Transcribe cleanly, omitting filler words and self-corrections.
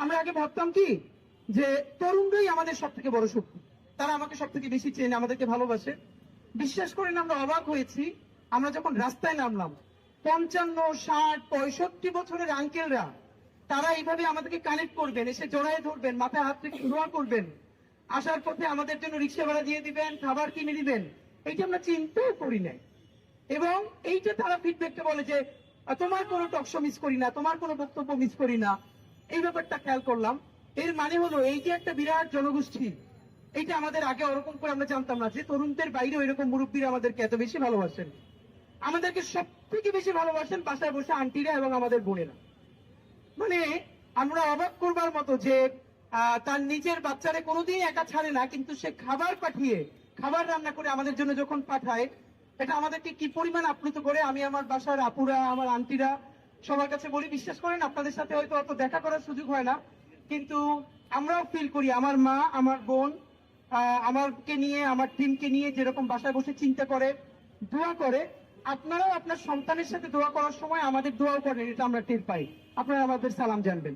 আমরা আগে ভাবতাম কি যে তরুণরাই আমাদের সব থেকে বড় শক্তি, তারা আমাকে সব থেকে বেশি চেনে, আমাদেরকে ভালোবাসে। বিশ্বাস করেন আমরা অবাক হয়েছি আমরা যখন রাস্তায় নামলাম, 55, 60, 65 বছরের আঙ্কেলরা তারা এইভাবে আমাদেরকে কানেক্ট করবেন, এসে জড়ায় ধরবেন, মাথায় হাত থেকে দোয়া করবেন, আসার পথে আমাদের জন্য রিক্সা ভাড়া দিয়ে দিবেন, খাবার কিনে দিবেন। এইটা আমরা চিন্তাও করি নাই। এবং এইটা তারা ফিডব্যাকটা বলে যে তোমার কোনো টকশো মিস করি না, তোমার কোনো বক্তব্য মিস করি না। এই ব্যাপারটা খেয়াল করলাম। এর মানে হলো এই যে একটা বিরাট জনগোষ্ঠী, এইটা আমাদের আগে ওরকম করে আমরা জানতাম না যে তরুণদের বাইরেও এরকম মুরব্বীরা আমাদেরকে এত বেশি ভালোবাসেন। আমাদেরকে সব থেকে বেশি ভালোবাসেন বাসায় বসে আন্টিরা এবং আমাদের বোনেরা। মানে আমরা অবাক করবার মতো যে তার নিজের বাচ্চারে কোনোদিন একা ছাড়ে না, কিন্তু সে খাবার পাঠিয়ে, খাবার রান্না করে আমাদের জন্য যখন পাঠায়, এটা আমাদেরকে কি পরিমাণ আপ্লুত করে। আমি আমার বাসার আপুরা, আমার আন্টিরা সবার কাছে বলি, বিশ্বাস করেন আপনাদের সাথে হয়তো অত দেখা করার সুযোগ হয় না, কিন্তু আমরাও ফিল করি আমার মা, আমার বোন আমাকে নিয়ে, আমার টিমকে নিয়ে যেরকম বাসায় বসে চিন্তা করে, দোয়া করে। আপনারাও আপনার সন্তানের সাথে দোয়া করার সময় আমাদের দোয়াও করেন, এটা আমরা টের পাই। আপনারা আমাদের সালাম জানবেন।